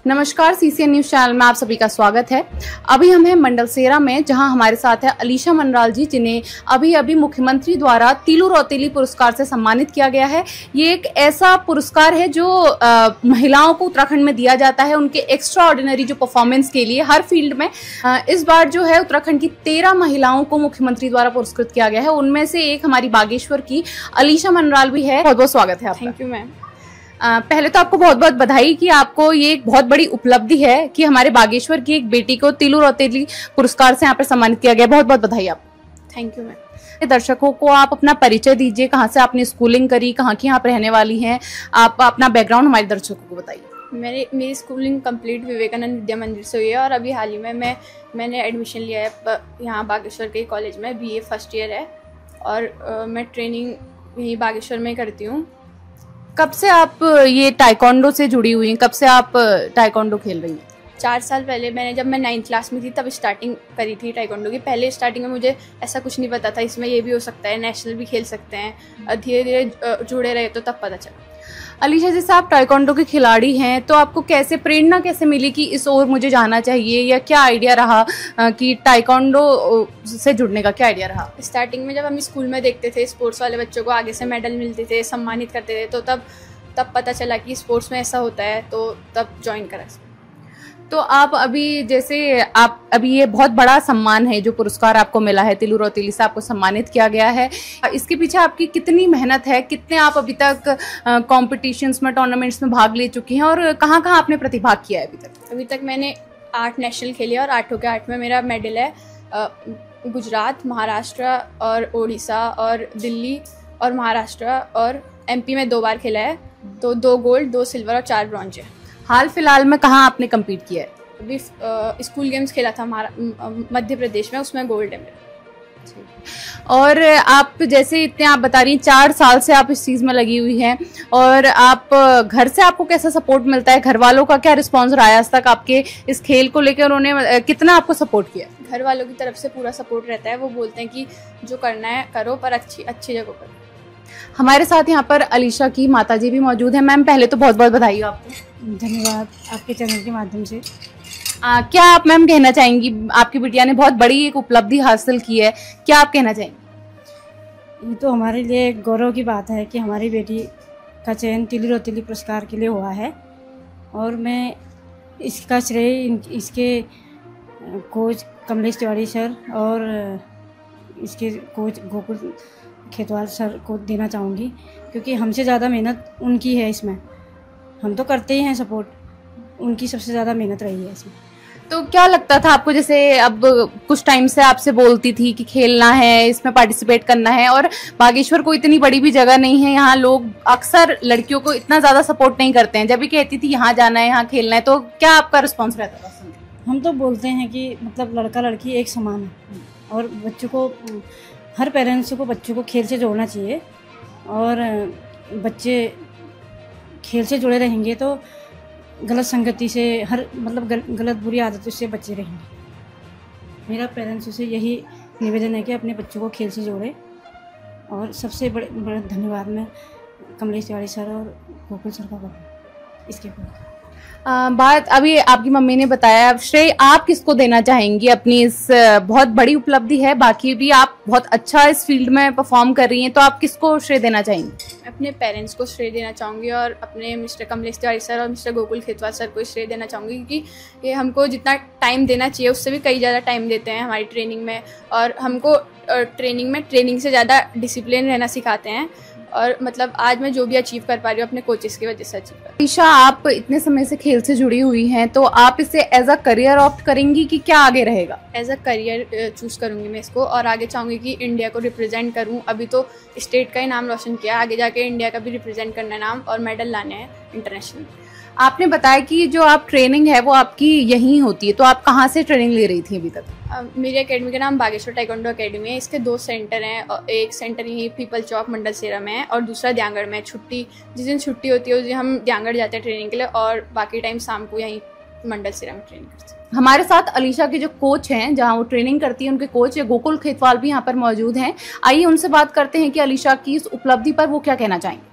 नमस्कार, CCN news channel में आप सभी का स्वागत है। अभी हम हैं मंडलसेरा में, जहां हमारे साथ है अलीशा मनराल जी, जिन्हें अभी अभी मुख्यमंत्री द्वारा तीलू रौतेली पुरस्कार से सम्मानित किया गया है। ये एक ऐसा पुरस्कार है जो महिलाओं को उत्तराखंड में दिया जाता है उनके एक्स्ट्रा ऑर्डिनरी जो परफॉर्मेंस के लिए हर फील्ड में। इस बार जो है उत्तराखंड की 13 महिलाओं को मुख्यमंत्री द्वारा पुरस्कृत किया गया है। उनमें से एक हमारी बागेश्वर की अलीशा मनराल भी है। बहुत बहुत स्वागत है आपका। Thank you ma'am. पहले तो आपको बहुत बहुत बधाई कि आपको ये एक बहुत बड़ी उपलब्धि है कि हमारे बागेश्वर की एक बेटी को तीलू रौतेली पुरस्कार से यहाँ पर सम्मानित किया गया। बहुत बहुत बधाई आपको। Thank you ma'am. दर्शकों को आप अपना परिचय दीजिए, कहाँ से आपने स्कूलिंग करी, कहाँ की आप रहने वाली हैं, आप अपना बैकग्राउंड हमारे दर्शकों को बताइए। मेरी स्कूलिंग कंप्लीट विवेकानंद विद्या मंदिर से हुई है और अभी हाल ही में मैंने एडमिशन लिया है यहाँ बागेश्वर के कॉलेज में। बीए फर्स्ट ईयर है और मैं ट्रेनिंग यहीं बागेश्वर में करती हूँ। कब से आप ये टाइकोंडो से जुड़ी हुई हैं? कब से आप टाइकोंडो खेल रही हैं? 4 साल पहले जब मैं 9th क्लास में थी तब स्टार्टिंग करी थी टाइकोंडो की। पहले स्टार्टिंग में मुझे ऐसा कुछ नहीं पता था, इसमें ये भी हो सकता है, नेशनल भी खेल सकते हैं। धीरे धीरे जुड़े रहे तो तब पता चला। अलीशा जी, आप टाइकोंडो के खिलाड़ी हैं, तो आपको कैसे प्रेरणा कैसे मिली कि इस ओर मुझे जाना चाहिए, या क्या आइडिया रहा कि टाइकोंडो से जुड़ने का क्या आइडिया रहा? स्टार्टिंग में जब हम स्कूल में देखते थे स्पोर्ट्स वाले बच्चों को आगे से मेडल मिलते थे, सम्मानित करते थे, तो तब पता चला कि स्पोर्ट्स में ऐसा होता है, तो तब ज्वाइन करा। तो आप अभी ये बहुत बड़ा सम्मान है जो पुरस्कार आपको मिला है, तीलू रौतेली से आपको सम्मानित किया गया है। इसके पीछे आपकी कितनी मेहनत है? कितने आप अभी तक कॉम्पिटिशन्स में, टूर्नामेंट्स में भाग ले चुकी हैं और कहाँ कहाँ आपने प्रतिभाग किया है अभी तक? अभी तक मैंने 8 नेशनल खेले और 8 के 8 में मेरा मेडल है। गुजरात, महाराष्ट्र और उड़ीसा और दिल्ली और महाराष्ट्र और एमपी में 2 बार खेला है। तो 2 गोल्ड, 2 सिल्वर और 4 ब्रॉन्ज है। हाल फिलहाल में कहाँ आपने कम्पीट किया है? अभी स्कूल गेम्स खेला था हमारा मध्य प्रदेश में, उसमें गोल्ड है मेरा। और आप जैसे इतने आप बता रही हैं 4 साल से आप इस चीज़ में लगी हुई हैं, और आप घर से आपको कैसा सपोर्ट मिलता है? घर वालों का क्या रिस्पांस रहा है आज तक आपके इस खेल को लेकर? उन्होंने कितना आपको सपोर्ट किया? घर वालों की तरफ से पूरा सपोर्ट रहता है। वो बोलते हैं कि जो करना है करो, पर अच्छी जगह करो। हमारे साथ यहाँ पर अलीशा की माताजी भी मौजूद है। मैम, पहले तो बहुत बहुत बधाई हो आपको। धन्यवाद आपके चैनल के माध्यम से। क्या आप मैम कहना चाहेंगी? आपकी बिटिया ने बहुत बड़ी एक उपलब्धि हासिल की है, क्या आप कहना चाहेंगी? ये तो हमारे लिए गौरव की बात है कि हमारी बेटी का चयन तीलू रौतेली पुरस्कार के लिए हुआ है, और मैं इसका श्रेय इसके कोच कमलेश तिवारी सर और इसके कोच गोकुल खेतवाल सर को देना चाहूँगी, क्योंकि हमसे ज़्यादा मेहनत उनकी है इसमें। हम तो करते ही हैं सपोर्ट, उनकी सबसे ज़्यादा मेहनत रही है इसमें। तो क्या लगता था आपको, जैसे अब कुछ टाइम से आपसे बोलती थी कि खेलना है, इसमें पार्टिसिपेट करना है, और बागेश्वर को इतनी बड़ी भी जगह नहीं है, यहाँ लोग अक्सर लड़कियों को इतना ज़्यादा सपोर्ट नहीं करते हैं, जब भी कहती थी यहाँ जाना है, यहाँ खेलना है, तो क्या आपका रिस्पॉन्स रहता था? हम तो बोलते हैं कि मतलब लड़का लड़की एक समान है, और बच्चों को, हर पेरेंट्स को बच्चों को खेल से जोड़ना चाहिए, और बच्चे खेल से जुड़े रहेंगे तो गलत संगति से, गलत बुरी आदतों से बचे रहेंगे। मेरा पेरेंट्स से यही निवेदन है कि अपने बच्चों को खेल से जोड़े। और सबसे बड़ा धन्यवाद मैं कमलेश तिवारी सर और गोकुल सर का करूँ इसके ऊपर। बात अभी आपकी मम्मी ने बताया, श्रेय आप किसको देना चाहेंगी अपनी इस बहुत बड़ी उपलब्धि है? बाकी भी आप बहुत अच्छा इस फील्ड में परफॉर्म कर रही हैं, तो आप किसको श्रेय देना चाहेंगी? अपने पेरेंट्स को श्रेय देना चाहूँगी और अपने मिस्टर कमलेश तिवारी सर और मिस्टर गोकुल खेतवाल सर को श्रेय देना चाहूँगी, क्योंकि ये हमको जितना टाइम देना चाहिए उससे भी कई ज़्यादा टाइम देते हैं हमारी ट्रेनिंग में, और हमको ट्रेनिंग से ज़्यादा डिसिप्लिन रहना सिखाते हैं। और मतलब आज मैं जो भी अचीव कर पा रही हूँ अपने कोचेस की वजह से अचीव कर। अलीशा, आप इतने समय से खेल से जुड़ी हुई हैं, तो आप इसे एज अ करियर ऑप्ट करेंगी कि क्या आगे रहेगा? एज अ करियर चूज़ करूँगी मैं इसको, और आगे चाहूँगी कि इंडिया को रिप्रेजेंट करूँ। अभी तो स्टेट का ही नाम रोशन किया, आगे जाके इंडिया का भी रिप्रेजेंट करना है नाम, और मेडल लाने हैं इंटरनेशनल। आपने बताया कि जो आप ट्रेनिंग है वो आपकी यहीं होती है, तो आप कहाँ से ट्रेनिंग ले रही थी अभी तक? मेरी एकेडमी का नाम बागेश्वर टाइकोंडो एकेडमी है। इसके 2 सेंटर हैं, और एक सेंटर यही पीपल चौक मंडलसेरा में है और दूसरा दियांगढ़ में। जिस दिन छुट्टी होती है उस दिन हम दियांगढ़ जाते हैं ट्रेनिंग के लिए, और बाकी टाइम शाम को यहीं मंडलसेरा में ट्रेनिंग करते हैं। हमारे साथ अलीशा के जो कोच हैं, जहां वो ट्रेनिंग करती है, उनके कोच गोकुल खेतवाल भी यहाँ पर मौजूद हैं। आइए उनसे बात करते हैं कि अलीशा की इस उपलब्धि पर वो क्या कहना चाहेंगे।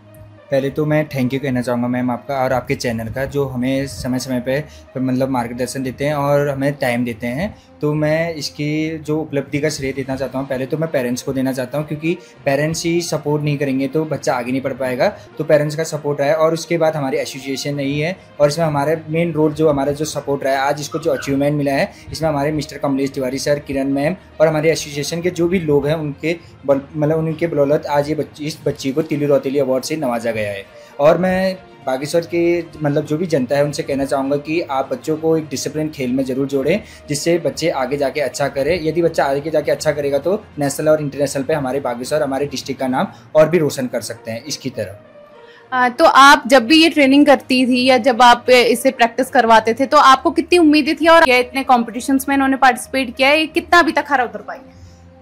पहले तो मैं थैंक यू कहना चाहूँगा मैम आपका और आपके चैनल का, जो हमें समय समय पे मतलब मार्गदर्शन देते हैं और हमें टाइम देते हैं। तो मैं इसकी जो उपलब्धि का श्रेय देना चाहता हूँ, पहले तो मैं पेरेंट्स को देना चाहता हूँ, क्योंकि पेरेंट्स ही सपोर्ट नहीं करेंगे तो बच्चा आगे नहीं बढ़ पाएगा। तो पेरेंट्स का सपोर्ट है और उसके बाद हमारी एसोसिएशन नहीं है, और इसमें हमारे मेन रोल जो हमारा जो सपोर्ट रहा है, आज इसको जो अचीवमेंट मिला है, इसमें हमारे मिस्टर कमलेश तिवारी सर, किरण मैम और हमारे एसोसिएशन के जो भी लोग हैं उनके मतलब उनके बदौलत आज ये इस बच्ची को तिल्लू रौतेली अवार्ड से नवाजा गया है। और मैं बागेश्वर के मतलब जो भी जनता है उनसे कहना चाहूँगा कि आप बच्चों को एक डिसिप्लिन खेल में ज़रूर जोड़ें, जिससे बच्चे आगे जाके अच्छा करें। यदि बच्चा आगे जाके अच्छा करेगा तो नेशनल और इंटरनेशनल पे हमारे बागेश्वर, हमारे डिस्ट्रिक्ट का नाम और भी रोशन कर सकते हैं इसकी तरह। तो आप जब भी ये ट्रेनिंग करती थी या जब आप इसे प्रैक्टिस करवाते थे तो आपको कितनी उम्मीदें थी, और इतने कॉम्पिटिशन्स में इन्होंने पार्टिसिपेट किया है, कितना अभी तक खरा उतर पाई?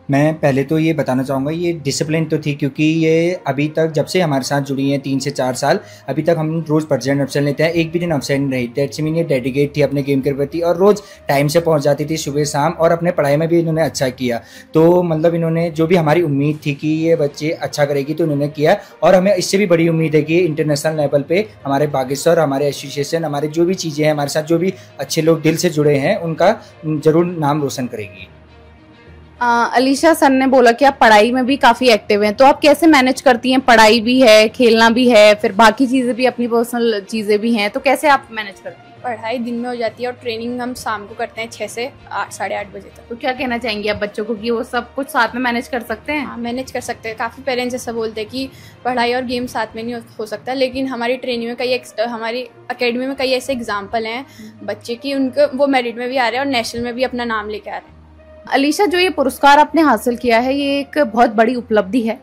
मैं पहले तो ये बताना चाहूँगा, ये डिसिप्लिन तो थी, क्योंकि ये अभी तक जब से हमारे साथ जुड़ी हैं 3 से 4 साल, अभी तक हम रोज़ प्रेजेंट अवसर लेते हैं, एक भी दिन अवसर नहीं रही। दैट्स मीन ये डेडिकेट थी अपने गेम के प्रति और रोज़ टाइम से पहुँच जाती थी सुबह शाम, और अपने पढ़ाई में भी इन्होंने अच्छा किया। तो मतलब इन्होंने जो भी हमारी उम्मीद थी कि ये बच्चे अच्छा करेगी तो इन्होंने किया, और हमें इससे भी बड़ी उम्मीद है कि इंटरनेशनल लेवल पर हमारे बागेश्वर, हमारे एसोसिएशन, हमारे जो भी चीज़ें हैं, हमारे साथ जो भी अच्छे लोग दिल से जुड़े हैं, उनका ज़रूर नाम रोशन करेगी। अलीशा सर ने बोला कि आप पढ़ाई में भी काफ़ी एक्टिव हैं, तो आप कैसे मैनेज करती हैं? पढ़ाई भी है, खेलना भी है, फिर बाकी चीज़ें भी, अपनी पर्सनल चीज़ें भी हैं, तो कैसे आप मैनेज करती हैं? पढ़ाई दिन में हो जाती है और ट्रेनिंग हम शाम को करते हैं 6 से 8 साढ़े 8 बजे तक। तो क्या कहना चाहेंगे आप बच्चों को कि वो सब कुछ साथ में मैनेज कर सकते हैं? हाँ, मैनेज कर सकते हैं। काफ़ी पेरेंट्स ऐसा बोलते हैं कि पढ़ाई और गेम साथ में नहीं हो सकता, लेकिन हमारी ट्रेनिंग में हमारी अकेडमी में कई ऐसे एग्जाम्पल हैं बच्चे की, उनको वो मेरिट में भी आ रहे हैं और नेशनल में भी अपना नाम लेके आ रहे हैं। अलीशा, जो ये पुरस्कार आपने हासिल किया है, ये एक बहुत बड़ी उपलब्धि है।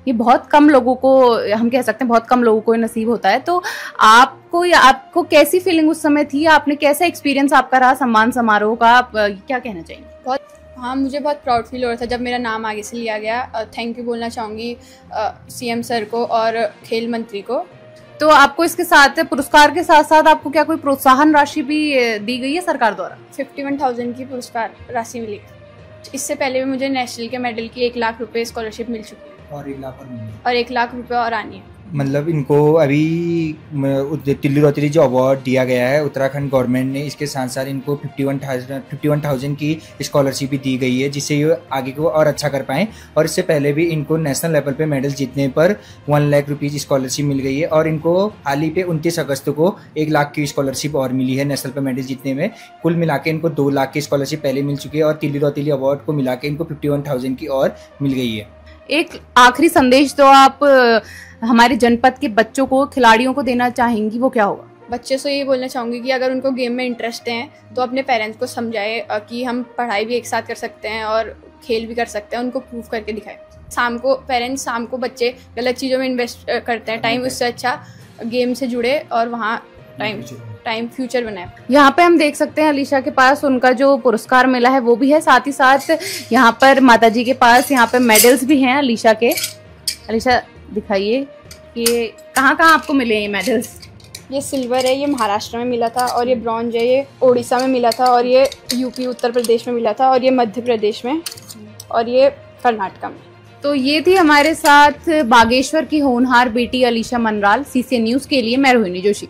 ये बहुत कम लोगों को, हम कह सकते हैं बहुत कम लोगों को नसीब होता है। तो आपको कैसी फीलिंग उस समय थी? आपने कैसा एक्सपीरियंस आपका रहा सम्मान समारोह का? आप क्या कहना चाहेंगे? हाँ, मुझे बहुत प्राउड फील हो रहा था जब मेरा नाम आगे से लिया गया। थैंक यू बोलना चाहूँगी सीएम सर को और खेल मंत्री को। तो आपको इसके साथ, पुरस्कार के साथ साथ आपको क्या कोई प्रोत्साहन राशि भी दी गई है सरकार द्वारा? 51,000 की पुरस्कार राशि मिली। इससे पहले भी मुझे नेशनल के मेडल की 1 लाख रुपए स्कॉलरशिप मिल चुकी है, और 1 लाख रुपए और आनी है। मतलब इनको अभी तिल्लू रौतेली जो अवार्ड दिया गया है उत्तराखंड गवर्नमेंट ने, इसके साथ साथ इनको 51,000 की स्कॉलरशिप भी दी गई है, जिससे ये आगे को और अच्छा कर पाएँ। और इससे पहले भी इनको नेशनल लेवल पे मेडल जीतने पर 1 लाख रुपीज़ स्कॉलरशिप मिल गई है, और इनको हाल ही पे 29 अगस्त को 1 लाख की स्कॉलरशिप और मिली है नेशनल पे मेडल जीतने में। कुल मिला के इनको 2 लाख की स्कॉलरशिप पहले मिल चुकी है, और तिल्लू रौतेली अवार्ड को मिला के इनको 51,000 की और मिल गई है। एक आखिरी संदेश तो आप हमारे जनपद के बच्चों को, खिलाड़ियों को देना चाहेंगी, वो क्या होगा? बच्चे से ये बोलना चाहूँगी कि अगर उनको गेम में इंटरेस्ट है तो अपने पेरेंट्स को समझाए कि हम पढ़ाई भी एक साथ कर सकते हैं और खेल भी कर सकते हैं, उनको प्रूव करके दिखाए। शाम को बच्चे गलत चीज़ों में इन्वेस्ट करते हैं टाइम, उससे अच्छा गेम से जुड़े और वहाँ टाइम फ्यूचर बनाए। यहाँ पे हम देख सकते हैं अलीशा के पास उनका जो पुरस्कार मिला है वो भी है, साथ ही साथ यहाँ पर माताजी के पास यहाँ पे मेडल्स भी हैं अलीशा के। अलीशा दिखाइए कि कहाँ आपको मिले ये मेडल्स? ये सिल्वर है, ये महाराष्ट्र में मिला था, और ये ब्रॉन्ज है, ये ओडिशा में मिला था, और ये यूपी उत्तर प्रदेश में मिला था, और ये मध्य प्रदेश में, और ये कर्नाटक में। तो ये थी हमारे साथ बागेश्वर की होनहार बेटी अलीशा मनराल। सीसीएन न्यूज़ के लिए मैं रोहिणी जोशी।